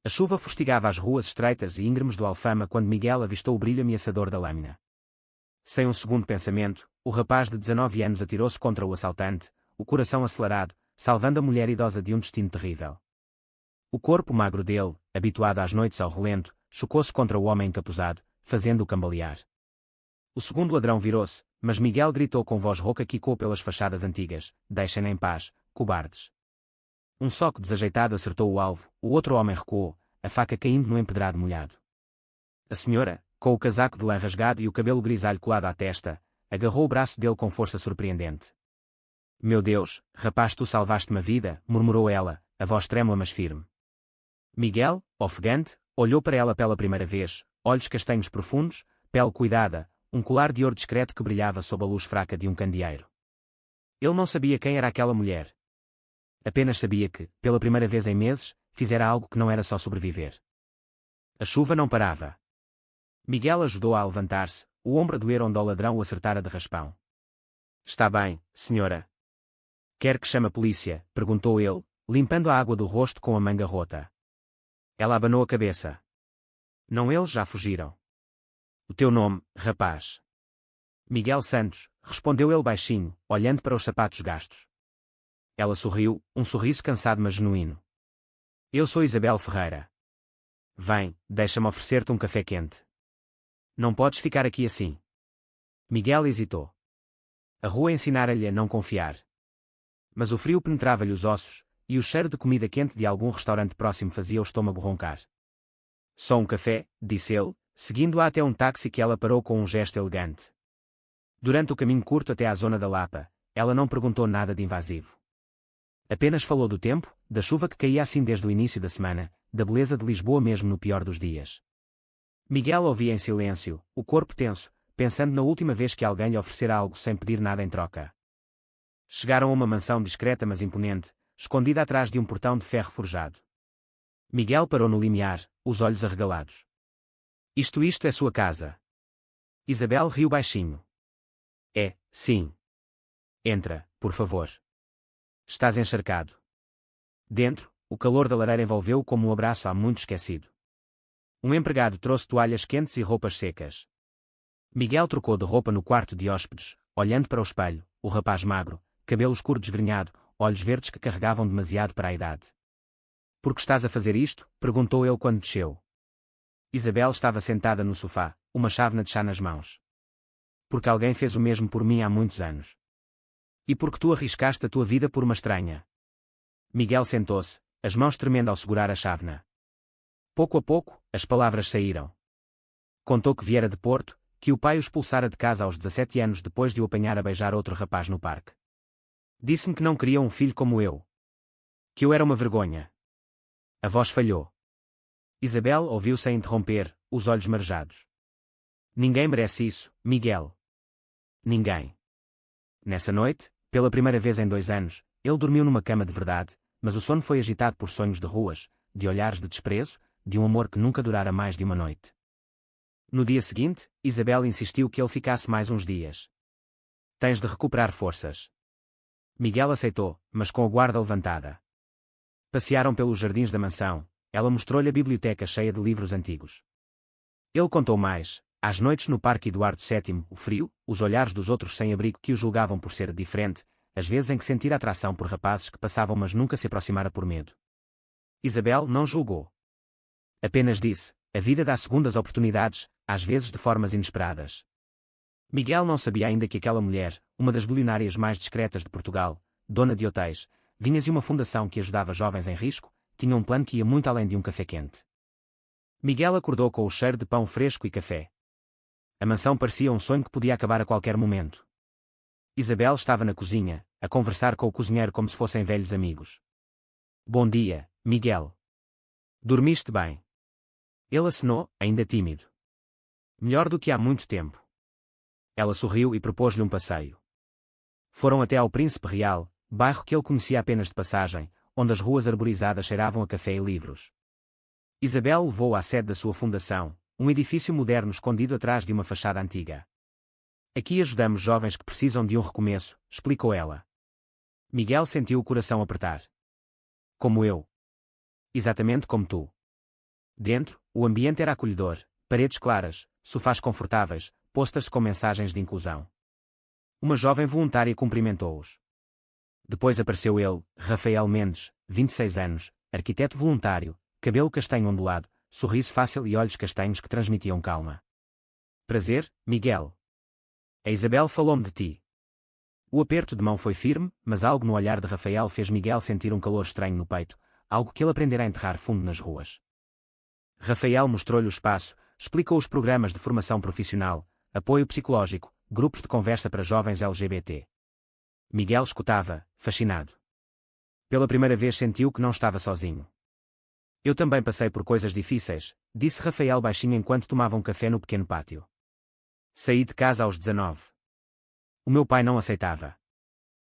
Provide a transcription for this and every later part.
A chuva fustigava as ruas estreitas e íngremes do Alfama quando Miguel avistou o brilho ameaçador da lâmina. Sem um segundo pensamento, o rapaz de 19 anos atirou-se contra o assaltante, o coração acelerado, salvando a mulher idosa de um destino terrível. O corpo magro dele, habituado às noites ao relento, chocou-se contra o homem encapuzado, fazendo-o cambalear. O segundo ladrão virou-se, mas Miguel gritou com voz rouca que ecoou pelas fachadas antigas: "Deixem-na em paz, cobardes." Um soco desajeitado acertou o alvo, o outro homem recuou, a faca caindo no empedrado molhado. A senhora, com o casaco de lã rasgado e o cabelo grisalho colado à testa, agarrou o braço dele com força surpreendente. "Meu Deus, rapaz, tu salvaste-me a vida", murmurou ela, a voz trêmula mas firme. Miguel, ofegante, olhou para ela pela primeira vez, olhos castanhos profundos, pele cuidada, um colar de ouro discreto que brilhava sob a luz fraca de um candeeiro. Ele não sabia quem era aquela mulher. Apenas sabia que, pela primeira vez em meses, fizera algo que não era só sobreviver. A chuva não parava. Miguel ajudou-a a levantar-se, o ombro a doer onde o ladrão o acertara de raspão. "Está bem, senhora?" "Quer que chame a polícia?" perguntou ele, limpando a água do rosto com a manga rota. Ela abanou a cabeça. "Não, eles já fugiram." "O teu nome, rapaz?" "Miguel Santos", respondeu ele baixinho, olhando para os sapatos gastos. Ela sorriu, um sorriso cansado mas genuíno. "Eu sou Isabel Ferreira." "Vem, deixa-me oferecer-te um café quente." "Não podes ficar aqui assim." Miguel hesitou. A rua ensinara-lhe a não confiar. Mas o frio penetrava-lhe os ossos, e o cheiro de comida quente de algum restaurante próximo fazia o estômago roncar. "Só um café", disse ele, seguindo-a até um táxi que ela parou com um gesto elegante. Durante o caminho curto até à zona da Lapa, ela não perguntou nada de invasivo. Apenas falou do tempo, da chuva que caía assim desde o início da semana, da beleza de Lisboa mesmo no pior dos dias. Miguel ouvia em silêncio, o corpo tenso, pensando na última vez que alguém lhe oferecera algo sem pedir nada em troca. Chegaram a uma mansão discreta mas imponente, escondida atrás de um portão de ferro forjado. Miguel parou no limiar, os olhos arregalados. Isto é sua casa." Isabel riu baixinho. "É, sim." "Entra, por favor. Estás encharcado." Dentro, o calor da lareira envolveu-o como um abraço há muito esquecido. Um empregado trouxe toalhas quentes e roupas secas. Miguel trocou de roupa no quarto de hóspedes, olhando para o espelho, o rapaz magro, cabelo escuro desgrenhado, olhos verdes que carregavam demasiado para a idade. "Por que estás a fazer isto?" perguntou ele quando desceu. Isabel estava sentada no sofá, uma chávena de chá nas mãos. "Porque alguém fez o mesmo por mim há muitos anos. E porque tu arriscaste a tua vida por uma estranha." Miguel sentou-se, as mãos tremendo ao segurar a chávena. Pouco a pouco, as palavras saíram. Contou que viera de Porto, que o pai o expulsara de casa aos 17 anos depois de o apanhar a beijar outro rapaz no parque. "Disse-me que não queria um filho como eu. Que eu era uma vergonha." A voz falhou. Isabel ouviu-se a interromper, os olhos marejados. "Ninguém merece isso, Miguel. Ninguém." Nessa noite, pela primeira vez em 2 anos, ele dormiu numa cama de verdade, mas o sono foi agitado por sonhos de ruas, de olhares de desprezo, de um amor que nunca durara mais de uma noite. No dia seguinte, Isabel insistiu que ele ficasse mais uns dias. "Tens de recuperar forças." Miguel aceitou, mas com a guarda levantada. Passearam pelos jardins da mansão, ela mostrou-lhe a biblioteca cheia de livros antigos. Ele contou mais, às noites no Parque Eduardo VII, o frio, os olhares dos outros sem-abrigo que o julgavam por ser diferente, as vezes em que sentira atração por rapazes que passavam mas nunca se aproximara por medo. Isabel não julgou. Apenas disse: "A vida dá segundas oportunidades, às vezes de formas inesperadas." Miguel não sabia ainda que aquela mulher, uma das bilionárias mais discretas de Portugal, dona de hotéis, vinhas de uma fundação que ajudava jovens em risco, tinha um plano que ia muito além de um café quente. Miguel acordou com o cheiro de pão fresco e café. A mansão parecia um sonho que podia acabar a qualquer momento. Isabel estava na cozinha, a conversar com o cozinheiro como se fossem velhos amigos. "Bom dia, Miguel. Dormiste bem?" Ele acenou, ainda tímido. "Melhor do que há muito tempo." Ela sorriu e propôs-lhe um passeio. Foram até ao Príncipe Real, bairro que ele conhecia apenas de passagem, onde as ruas arborizadas cheiravam a café e livros. Isabel levou-o à sede da sua fundação, um edifício moderno escondido atrás de uma fachada antiga. "Aqui ajudamos jovens que precisam de um recomeço", explicou ela. Miguel sentiu o coração apertar. "Como eu." "Exatamente como tu." Dentro, o ambiente era acolhedor, paredes claras, sofás confortáveis, posters com mensagens de inclusão. Uma jovem voluntária cumprimentou-os. Depois apareceu ele, Rafael Mendes, 26 anos, arquiteto voluntário, cabelo castanho ondulado, sorriso fácil e olhos castanhos que transmitiam calma. Prazer, Miguel. A Isabel falou-me de ti. O aperto de mão foi firme, mas algo no olhar de Rafael fez Miguel sentir um calor estranho no peito, algo que ele aprenderá a enterrar fundo nas ruas. Rafael mostrou-lhe o espaço, explicou os programas de formação profissional, apoio psicológico, grupos de conversa para jovens LGBT. Miguel escutava, fascinado. Pela primeira vez sentiu que não estava sozinho. Eu também passei por coisas difíceis, disse Rafael baixinho enquanto tomava um café no pequeno pátio. Saí de casa aos 19. O meu pai não aceitava.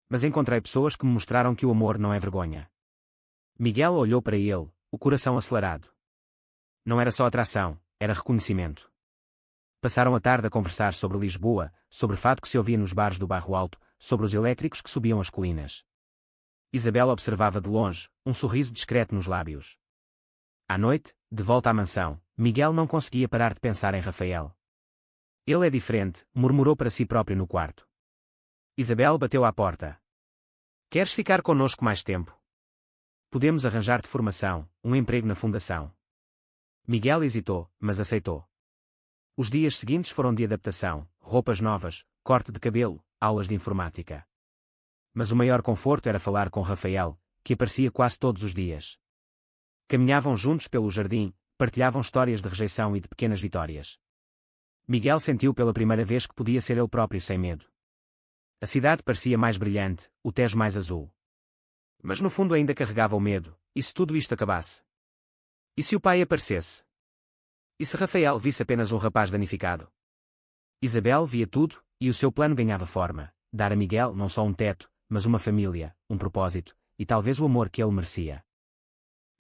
Mas encontrei pessoas que me mostraram que o amor não é vergonha. Miguel olhou para ele, o coração acelerado. Não era só atração, era reconhecimento. Passaram a tarde a conversar sobre Lisboa, sobre o fado que se ouvia nos bares do Bairro Alto, sobre os elétricos que subiam as colinas. Isabel observava de longe, um sorriso discreto nos lábios. À noite, de volta à mansão, Miguel não conseguia parar de pensar em Rafael. Ele é diferente, murmurou para si próprio no quarto. Isabel bateu à porta. Queres ficar connosco mais tempo? Podemos arranjar-te formação, um emprego na fundação. Miguel hesitou, mas aceitou. Os dias seguintes foram de adaptação, roupas novas, corte de cabelo, aulas de informática. Mas o maior conforto era falar com Rafael, que aparecia quase todos os dias. Caminhavam juntos pelo jardim, partilhavam histórias de rejeição e de pequenas vitórias. Miguel sentiu pela primeira vez que podia ser ele próprio sem medo. A cidade parecia mais brilhante, o Tejo mais azul. Mas no fundo ainda carregava o medo, e se tudo isto acabasse? E se o pai aparecesse? E se Rafael visse apenas um rapaz danificado? Isabel via tudo, e o seu plano ganhava forma, dar a Miguel não só um teto, mas uma família, um propósito, e talvez o amor que ele merecia.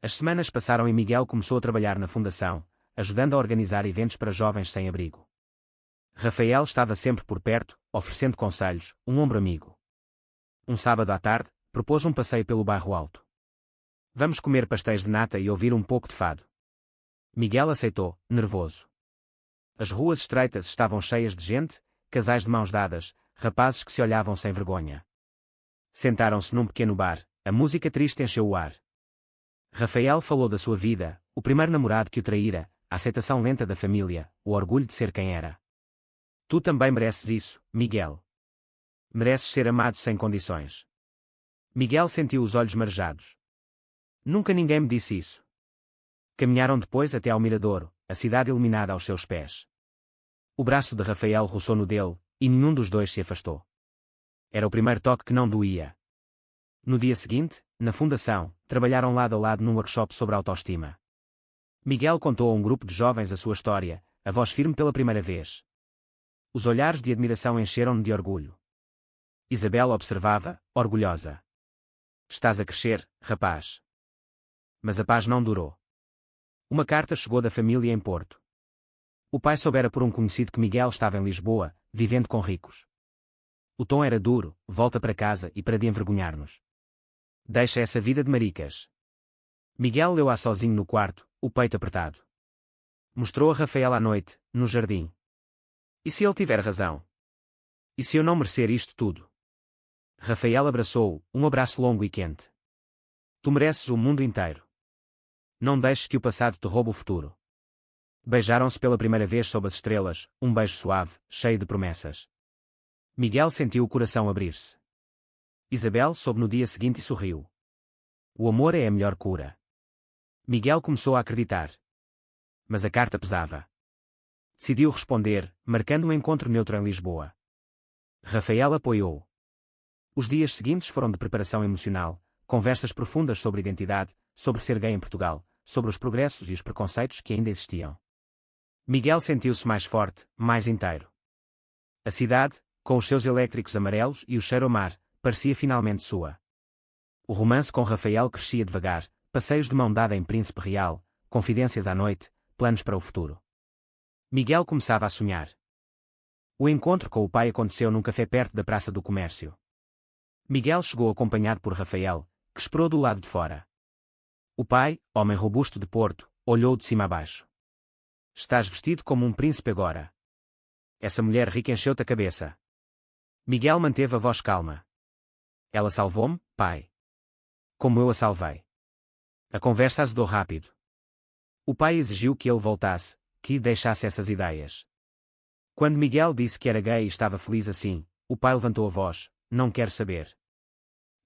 As semanas passaram e Miguel começou a trabalhar na fundação, ajudando a organizar eventos para jovens sem abrigo. Rafael estava sempre por perto, oferecendo conselhos, um ombro amigo. Um sábado à tarde, propôs um passeio pelo Bairro Alto. Vamos comer pastéis de nata e ouvir um pouco de fado. Miguel aceitou, nervoso. As ruas estreitas estavam cheias de gente, casais de mãos dadas, rapazes que se olhavam sem vergonha. Sentaram-se num pequeno bar, a música triste encheu o ar. Rafael falou da sua vida, o primeiro namorado que o traíra, a aceitação lenta da família, o orgulho de ser quem era. Tu também mereces isso, Miguel. Mereces ser amado sem condições. Miguel sentiu os olhos marejados. Nunca ninguém me disse isso. Caminharam depois até ao miradouro, a cidade iluminada aos seus pés. O braço de Rafael roçou no dele, e nenhum dos dois se afastou. Era o primeiro toque que não doía. No dia seguinte, na fundação, trabalharam lado a lado num workshop sobre autoestima. Miguel contou a um grupo de jovens a sua história, a voz firme pela primeira vez. Os olhares de admiração encheram-no de orgulho. Isabel observava, orgulhosa. Estás a crescer, rapaz. Mas a paz não durou. Uma carta chegou da família em Porto. O pai soubera por um conhecido que Miguel estava em Lisboa, vivendo com ricos. O tom era duro, volta para casa e para de envergonhar-nos. Deixa essa vida de maricas. Miguel leu-a sozinho no quarto, o peito apertado. Mostrou a Rafael à noite, no jardim. E se ele tiver razão? E se eu não merecer isto tudo? Rafael abraçou-o, um abraço longo e quente. Tu mereces o mundo inteiro. Não deixes que o passado te roube o futuro. Beijaram-se pela primeira vez sob as estrelas, um beijo suave, cheio de promessas. Miguel sentiu o coração abrir-se. Isabel soube no dia seguinte e sorriu. O amor é a melhor cura. Miguel começou a acreditar. Mas a carta pesava. Decidiu responder, marcando um encontro neutro em Lisboa. Rafael apoiou. Os dias seguintes foram de preparação emocional, conversas profundas sobre identidade, sobre ser gay em Portugal, sobre os progressos e os preconceitos que ainda existiam. Miguel sentiu-se mais forte, mais inteiro. A cidade, com os seus elétricos amarelos e o cheiro a mar, parecia finalmente sua. O romance com Rafael crescia devagar, passeios de mão dada em Príncipe Real, confidências à noite, planos para o futuro. Miguel começava a sonhar. O encontro com o pai aconteceu num café perto da Praça do Comércio. Miguel chegou acompanhado por Rafael, que esperou do lado de fora. O pai, homem robusto de Porto, olhou de cima a baixo. Estás vestido como um príncipe agora. Essa mulher rica encheu-te a cabeça. Miguel manteve a voz calma. Ela salvou-me, pai. Como eu a salvei. A conversa azedou rápido. O pai exigiu que ele voltasse, que deixasse essas ideias. Quando Miguel disse que era gay e estava feliz assim, o pai levantou a voz: não quero saber.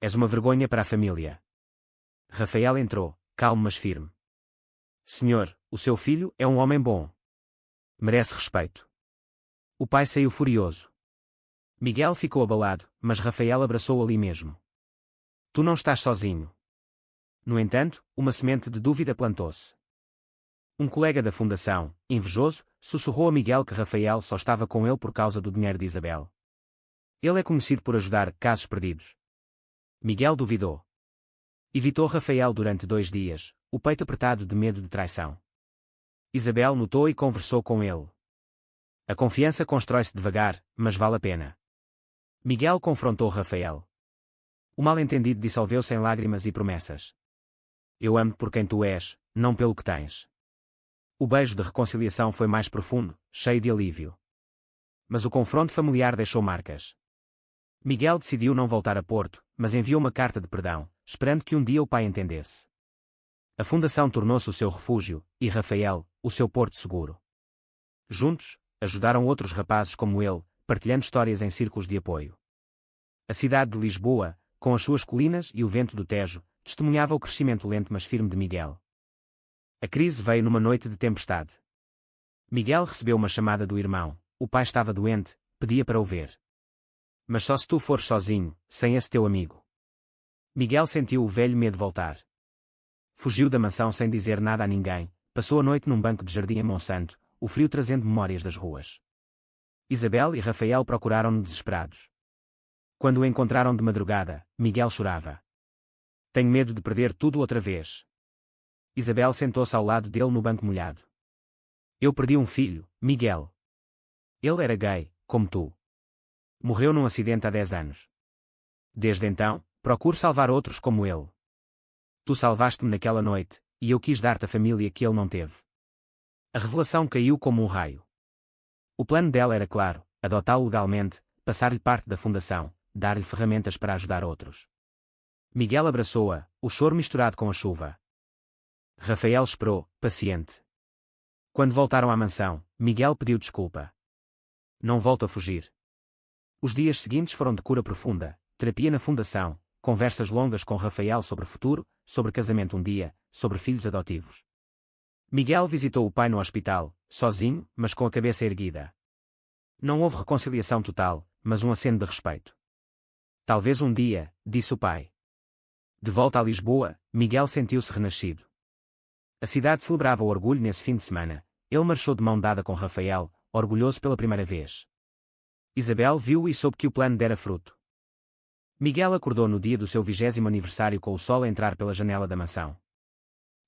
És uma vergonha para a família. Rafael entrou, calmo mas firme. Senhor, o seu filho é um homem bom. Merece respeito. O pai saiu furioso. Miguel ficou abalado, mas Rafael abraçou-o ali mesmo. Tu não estás sozinho. No entanto, uma semente de dúvida plantou-se. Um colega da fundação, invejoso, sussurrou a Miguel que Rafael só estava com ele por causa do dinheiro de Isabel. Ele é conhecido por ajudar casos perdidos. Miguel duvidou. Evitou Rafael durante 2 dias, o peito apertado de medo de traição. Isabel notou e conversou com ele. A confiança constrói-se devagar, mas vale a pena. Miguel confrontou Rafael. O mal-entendido dissolveu-se em lágrimas e promessas. Eu amo-te por quem tu és, não pelo que tens. O beijo de reconciliação foi mais profundo, cheio de alívio. Mas o confronto familiar deixou marcas. Miguel decidiu não voltar a Porto, mas enviou uma carta de perdão, esperando que um dia o pai entendesse. A fundação tornou-se o seu refúgio, e Rafael, o seu porto seguro. Juntos, ajudaram outros rapazes como ele, partilhando histórias em círculos de apoio. A cidade de Lisboa, com as suas colinas e o vento do Tejo, testemunhava o crescimento lento mas firme de Miguel. A crise veio numa noite de tempestade. Miguel recebeu uma chamada do irmão. O pai estava doente, pedia para o ver. Mas só se tu fores sozinho, sem esse teu amigo. Miguel sentiu o velho medo voltar. Fugiu da mansão sem dizer nada a ninguém, passou a noite num banco de jardim em Monsanto, o frio trazendo memórias das ruas. Isabel e Rafael procuraram-no desesperados. Quando o encontraram de madrugada, Miguel chorava. Tenho medo de perder tudo outra vez. Isabel sentou-se ao lado dele no banco molhado. Eu perdi um filho, Miguel. Ele era gay, como tu. Morreu num acidente há 10 anos. Desde então, procuro salvar outros como ele. Tu salvaste-me naquela noite, e eu quis dar-te a família que ele não teve. A revelação caiu como um raio. O plano dela era claro: adotá-lo legalmente, passar-lhe parte da fundação, dar-lhe ferramentas para ajudar outros. Miguel abraçou-a, o choro misturado com a chuva. Rafael esperou, paciente. Quando voltaram à mansão, Miguel pediu desculpa. Não volto a fugir. Os dias seguintes foram de cura profunda, terapia na fundação, conversas longas com Rafael sobre o futuro, sobre casamento um dia, sobre filhos adotivos. Miguel visitou o pai no hospital, sozinho, mas com a cabeça erguida. Não houve reconciliação total, mas um aceno de respeito. Talvez um dia, disse o pai. De volta a Lisboa, Miguel sentiu-se renascido. A cidade celebrava o orgulho nesse fim de semana. Ele marchou de mão dada com Rafael, orgulhoso pela primeira vez. Isabel viu e soube que o plano dera fruto. Miguel acordou no dia do seu 20º aniversário com o sol a entrar pela janela da mansão.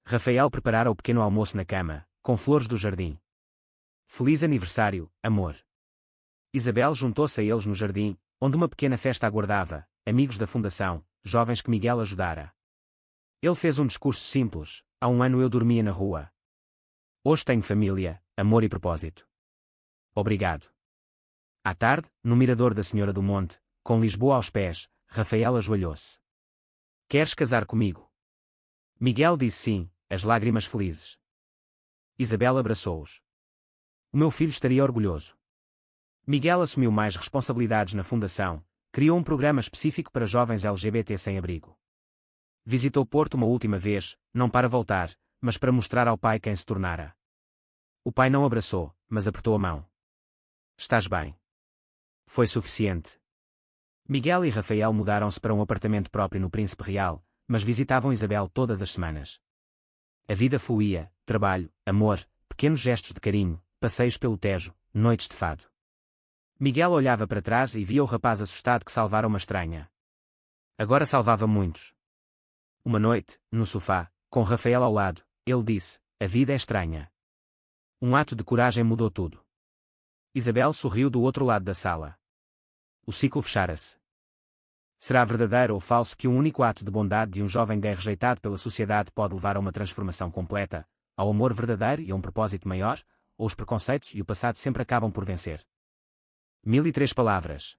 Rafael preparara o pequeno almoço na cama, com flores do jardim. Feliz aniversário, amor. Isabel juntou-se a eles no jardim, onde uma pequena festa aguardava, amigos da fundação, jovens que Miguel ajudara. Ele fez um discurso simples: há 1 ano eu dormia na rua. Hoje tenho família, amor e propósito. Obrigado. À tarde, no mirador da Senhora do Monte, com Lisboa aos pés, Rafael ajoelhou-se. Queres casar comigo? Miguel disse sim, as lágrimas felizes. Isabel abraçou-os. O meu filho estaria orgulhoso. Miguel assumiu mais responsabilidades na fundação, criou um programa específico para jovens LGBT sem abrigo. Visitou Porto uma última vez, não para voltar, mas para mostrar ao pai quem se tornara. O pai não abraçou, mas apertou a mão. Estás bem. Foi suficiente. Miguel e Rafael mudaram-se para um apartamento próprio no Príncipe Real, mas visitavam Isabel todas as semanas. A vida fluía: trabalho, amor, pequenos gestos de carinho, passeios pelo Tejo, noites de fado. Miguel olhava para trás e via o rapaz assustado que salvara uma estranha. Agora salvava muitos. Uma noite, no sofá, com Rafael ao lado, ele disse: a vida é estranha. Um ato de coragem mudou tudo. Isabel sorriu do outro lado da sala. O ciclo fechara-se. Será verdadeiro ou falso que um único ato de bondade de um jovem gay rejeitado pela sociedade pode levar a uma transformação completa? ao amor verdadeiro e a um propósito maior, ou os preconceitos e o passado sempre acabam por vencer? 1003 palavras.